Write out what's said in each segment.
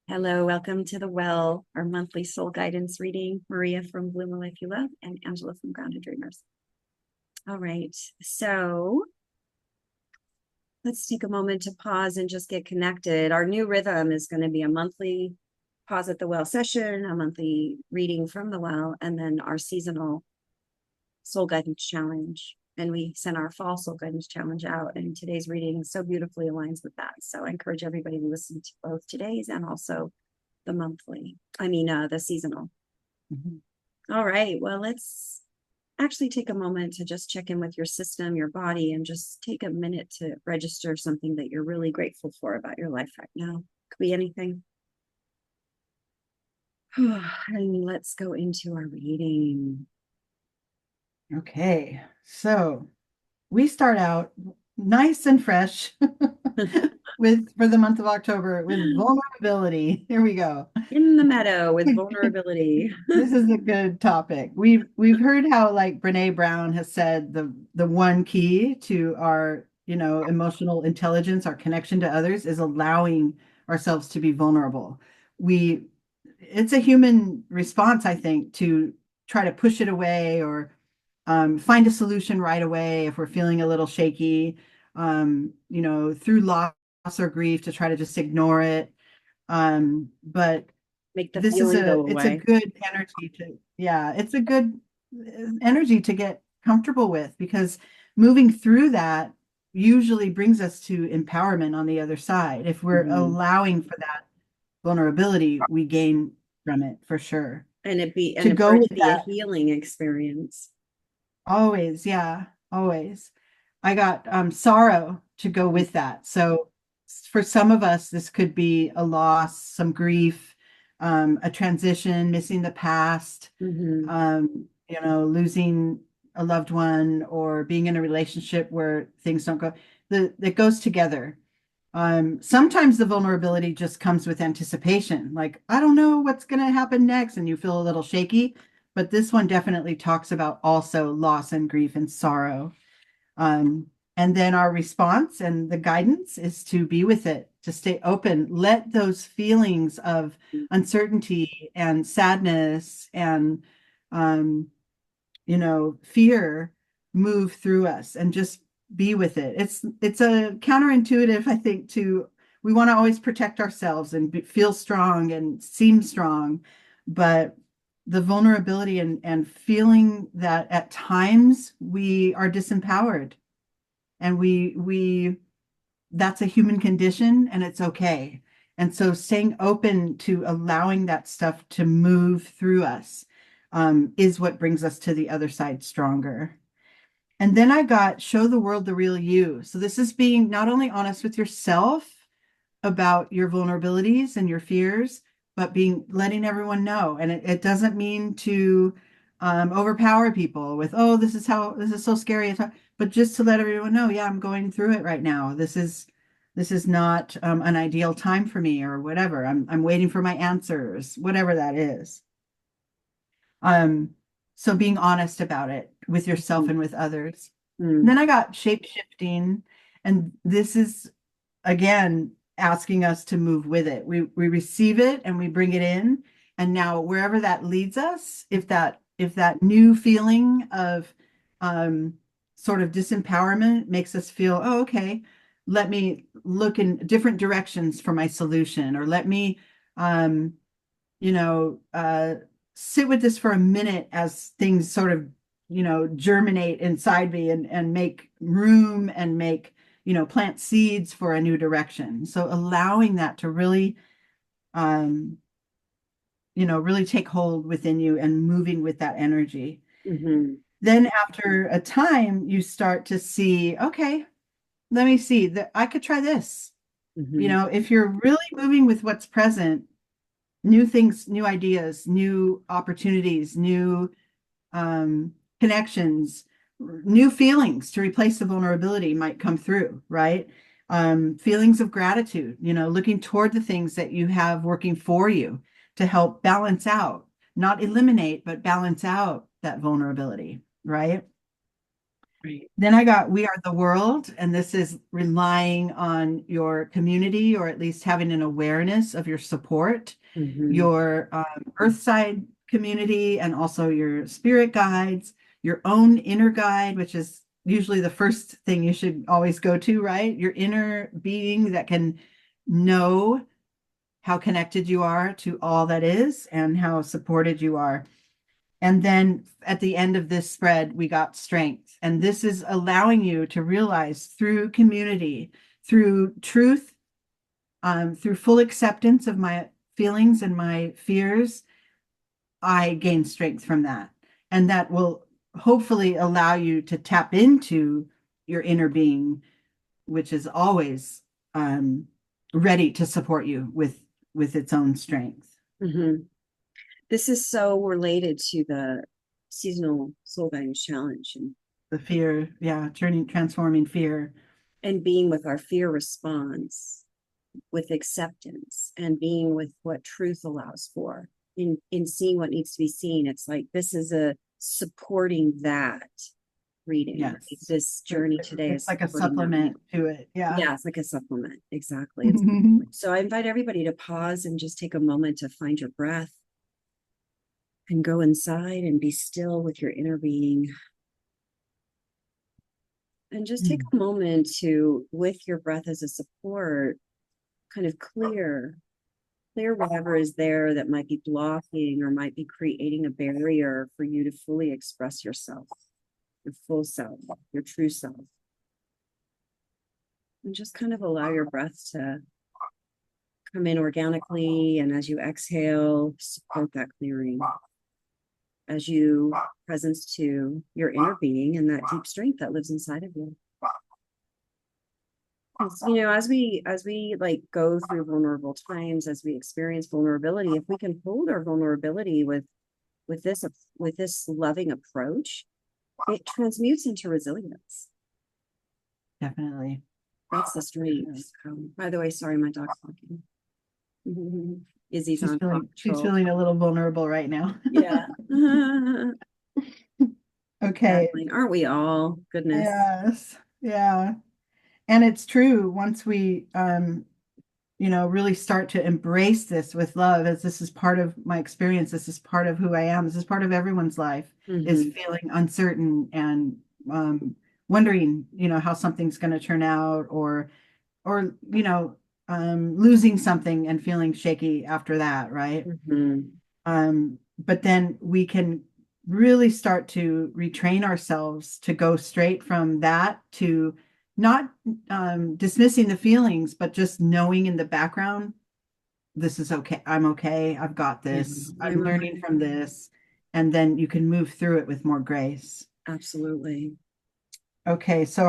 Hello, welcome to the Well, our monthly soul guidance reading. Maria from Bloom a Life You Love and Angela from Grounded Dreamers. All right, so let's take a moment to pause and just get connected. Our new rhythm is going to be a monthly pause at the well session, a monthly reading from the well, and then our seasonal soul guidance challenge. And we sent our fall soul guidance challenge out, and today's reading so beautifully aligns with that. So I encourage everybody to listen to both today's and also the monthly, the seasonal. All right, well, let's actually take a moment to just check in with your system, your body, and just take a minute to register something that you're really grateful for about your life right now. Could be anything. And let's go into our reading. Okay, so we start out nice and fresh with for the month of October with vulnerability. Here we go. In the meadow with vulnerability. This is a good topic. We've heard how like Brene Brown has said the one key to our, emotional intelligence, our connection to others is allowing ourselves to be vulnerable. We it's a human response, I think, to try to push it away or find a solution right away if we're feeling a little shaky, through loss or grief to try to just ignore it. But Make the this is feeling go it's a away. good energy it's a good energy to get comfortable with because moving through that usually brings us to empowerment on the other side. If we're Mhm. allowing for that vulnerability, we gain from it for sure. To And for go it with to be a that, healing experience. always, yeah, always. I got sorrow to go with that. So for some of us, this could be a loss, some grief, a transition, missing the past, Mm-hmm. losing a loved one or being in a relationship where things don't go. That goes together. Sometimes the vulnerability just comes with anticipation, like, I don't know what's going to happen next, and you feel a little shaky. But this one definitely talks about also loss and grief and sorrow. Um, and then our response and the guidance is to be with it, to stay open, let those feelings of uncertainty and sadness and, um, fear move through us and just be with it. It's a counterintuitive, I think, to we want to always protect ourselves and feel strong and seem strong, but the vulnerability and feeling that at times we are disempowered and we that's a human condition and it's okay. And so staying open to allowing that stuff to move through us is what brings us to the other side stronger. And then I got show the world the real you. So this is being not only honest with yourself about your vulnerabilities and your fears, but being letting everyone know. And it doesn't mean to overpower people with, oh, this is so scary. But just to let everyone know, yeah, I'm going through it right now. This is not an ideal time for me or whatever. I'm waiting for my answers, whatever that is. Um, so being honest about it with yourself and with others. And Mm-hmm. then I got shape shifting, and this is again asking us to move with it. We receive it and we bring it in, and now wherever that leads us, if that new feeling of um, sort of disempowerment makes us feel, oh, okay, let me look in different directions for my solution, or let me um, you know, uh, sit with this for a minute as things sort of, germinate inside me and make room and make, plant seeds for a new direction. So allowing that to really, um, really take hold within you and moving with that energy. Mm-hmm. Then after a time, you start to see, okay, let me see that I could try this. Mm-hmm. If you're really moving with what's present, new things, new ideas, new opportunities, new connections, new feelings to replace the vulnerability might come through, right? Feelings of gratitude, looking toward the things that you have working for you to help balance out, not eliminate, but balance out that vulnerability, right? Right. Then I got we are the world, and this is relying on your community or at least having an awareness of your support, Mm-hmm. your earthside community, and also your spirit guides, your own inner guide, which is usually the first thing you should always go to, right? Your inner being that can know how connected you are to all that is and how supported you are. And then at the end of this spread, we got strength. And this is allowing you to realize through community, through truth, through full acceptance of my feelings and my fears, I gain strength from that. And that will hopefully allow you to tap into your inner being, which is always ready to support you with its own strength. Mm-hmm. This is so related to the seasonal soul guidance challenge The fear, yeah, transforming fear. and being with our fear response with acceptance and being with what truth allows for in seeing what needs to be seen. It's like this is a supporting that reading, right? Yes. This journey today It's is like a supporting that supplement reading. to it. Yeah. Yeah, it's like a supplement. Exactly. It's so I invite everybody to pause and just take a moment to find your breath and go inside and be still with your inner being. And just take a moment to, with your breath as a support, kind of clear whatever is there that might be blocking or might be creating a barrier for you to fully express yourself, your full self, your true self. And just kind of allow your breath to come in organically. And as you exhale, support that clearing. As you presence to your inner being and that deep strength that lives inside of you. You know, as we like go through vulnerable times, as we experience vulnerability, if we can hold our vulnerability with this loving approach, it transmutes into resilience. Definitely. That's the strength. By the way, sorry, my dog's barking. Izzy's on paw She's patrol. feeling a little vulnerable right now. Yeah. Okay. Aren't we all? Goodness. Yes. Yeah. And it's true. Once we really start to embrace this with love, as this is part of my experience, this is part of who I am, this is part of everyone's life, is feeling uncertain and wondering, how something's going to turn out, or losing something and feeling shaky after that, right? But then we can really start to retrain ourselves to go straight from that to not dismissing the feelings, but just knowing in the background, this is okay. I'm okay. I've got this. Yeah, I'm learning from this. And then you can move through it with more grace. Absolutely. Okay, so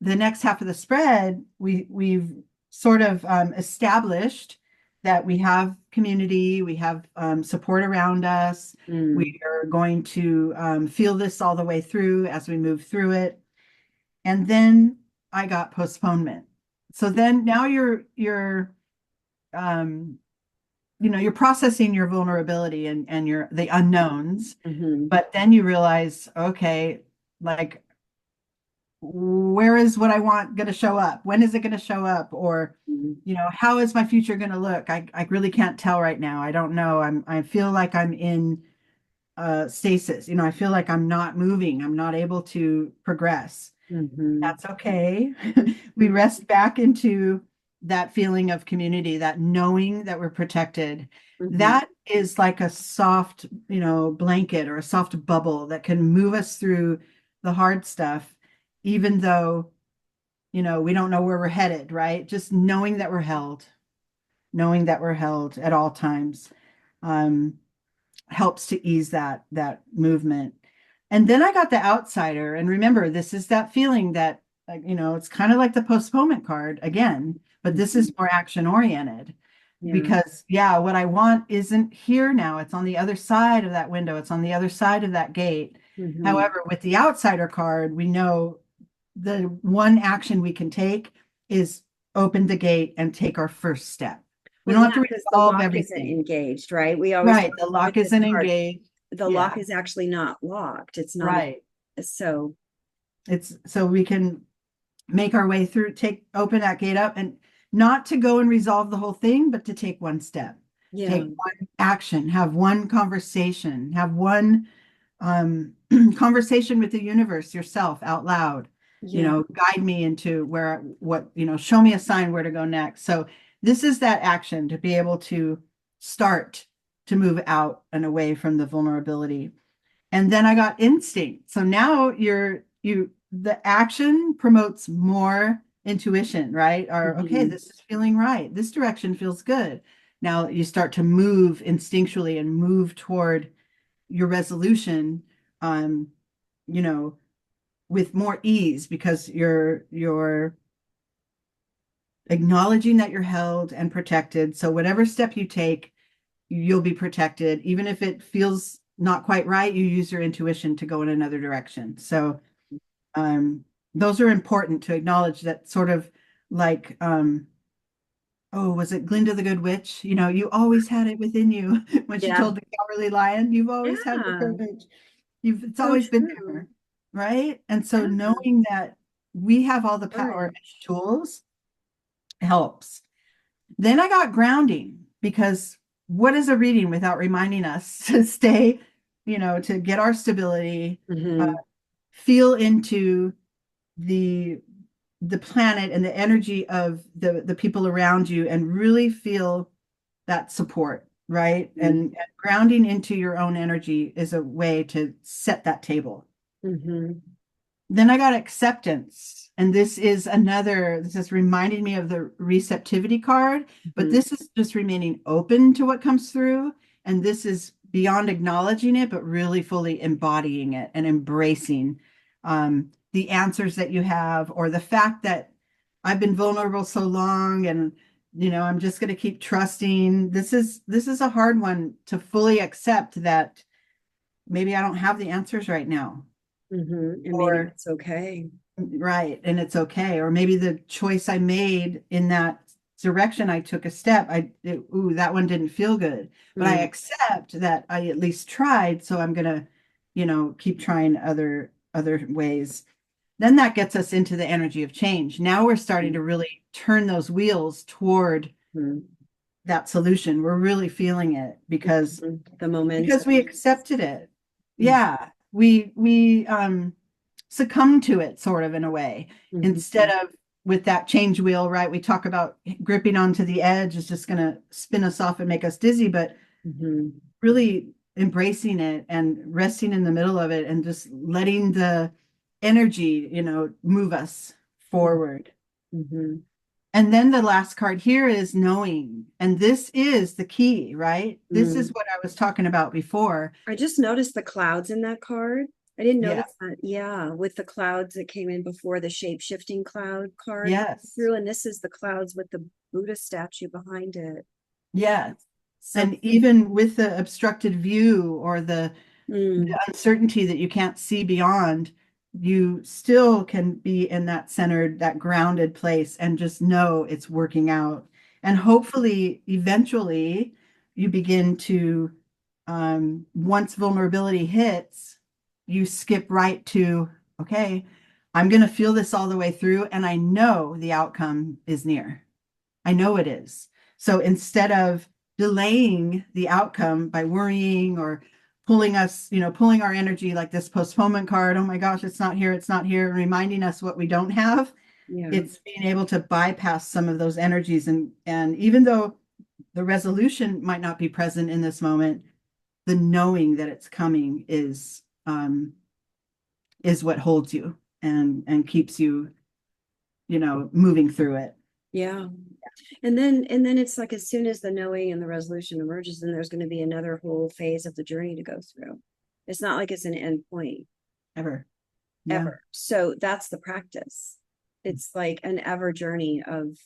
the next half of the spread, we've sort of established that we have community, we have support around us. We are going to feel this all the way through as we move through it. And then I got postponement. So then now you're you're processing your vulnerability and your the unknowns, but then you realize, okay, like, where is what I want going to show up? When is it going to show up? Or, how is my future going to look? I really can't tell right now. I don't know. I feel like I'm in stasis. I feel like I'm not moving. I'm not able to progress. That's okay. We rest back into that feeling of community, that knowing that we're protected. That is like a soft, blanket or a soft bubble that can move us through the hard stuff, even though, we don't know where we're headed, right? Just knowing that we're held at all times, helps to ease that movement. And then I got the outsider. And remember, this is that feeling that, like, it's kind of like the postponement card again, but this is more action oriented. Because what I want isn't here now. It's on the other side of that window. It's on the other side of that gate. However, with the outsider card, we know the one action we can take is open the gate and take our first step. We don't have to resolve everything. Isn't engaged, right? We always Right. The lock isn't engaged. The lock is actually not locked. It's not right. So It's so we can make our way through, open that gate up, and not to go and resolve the whole thing, but to take one step, Yeah. take one action, have one conversation, have one conversation with the universe, yourself out loud, Yeah. guide me into show me a sign where to go next. So this is that action to be able to start to move out and away from the vulnerability. And then I got instinct. So now the action promotes more intuition, right? Or, okay, Mhm. this is feeling right. This direction feels good. Now you start to move instinctually and move toward your resolution, um, you know, with more ease because you're acknowledging that you're held and protected. So whatever step you take, you'll be protected. Even if it feels not quite right, you use your intuition to go in another direction. So um, those are important to acknowledge, that sort of like oh, was it Glinda the Good Witch? You always had it within you when she Yeah. told the Cowardly Lion, you've always had the Yeah. courage. It's So always been true. there, right? And so Yeah. knowing that we have all the power and Courage. tools helps. Then I got grounding, because what is a reading without reminding us to stay, to get our stability, Hmm. feel into the the planet and the energy of the people around you, and really feel that support, right? And grounding into your own energy is a way to set that table. Hmm. Then I got acceptance. And this is reminding me of the receptivity card, but Hmm. this is just remaining open to what comes through. And this is beyond acknowledging it, but really fully embodying it and embracing the answers that you have, or the fact that I've been vulnerable so long, and I'm just going to keep trusting. This is a hard one to fully accept, that maybe I don't have the answers right now, And maybe or that's okay. right, and it's okay. Or maybe the choice I made in that direction, I took a step, ooh, that one didn't feel good, but I Mm. accept that I at least tried, so I'm gonna, keep trying other ways. Then that gets us into the energy of change. Now we're starting to really turn those wheels toward Mhm. that solution. We're really feeling it because The momentum. because we accepted it. Mhm. Yeah, we succumb to it, sort of, in a way, instead of with that change wheel, right? We talk about gripping onto the edge is just going to spin us off and make us dizzy, but Mhm. really embracing it and resting in the middle of it, and just letting the energy, move us forward. Mhm. And then the last card here is knowing. And this is the key, right? This is Mm. what I was talking about before. I just noticed the clouds in that card. I didn't Yeah. notice that. Yeah, with the clouds that came in before the shape-shifting cloud card Yes. through, and this is the clouds with the Buddha statue behind it. Yes. So, And even with the obstructed view, or the mm, uncertainty that you can't see beyond, you still can be in that centered, that grounded place, and just know it's working out. And hopefully, eventually, you begin to, once vulnerability hits, you skip right to, okay, I'm going to feel this all the way through, and I know the outcome is near. I know it is. So instead of delaying the outcome by worrying, or pulling our energy, like this postponement card, oh my gosh, it's not here, reminding us what we don't have, yeah, it's being able to bypass some of those energies. And even though the resolution might not be present in this moment, the knowing that it's coming is what holds you and keeps you, moving through it. yeah. And then it's like, as soon as the knowing and the resolution emerges, then there's going to be another whole phase of the journey to go through. It's not like it's an end point Ever. Yeah. ever. So that's the practice. It's like an ever journey of,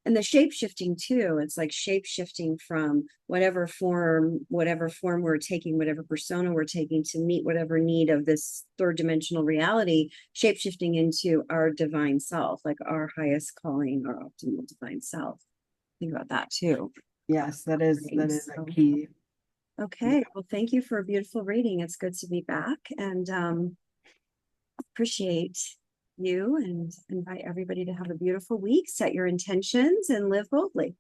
and the shape shifting too. It's like shape shifting from whatever form we're taking, whatever persona we're taking to meet whatever need of this third dimensional reality, shape shifting into our divine self, like our highest calling, our optimal divine self. Think about that too. Yes, that is a So, key. okay. Well, thank you for a beautiful reading. It's good to be back. And appreciate you and invite everybody to have a beautiful week. Set your intentions and live boldly.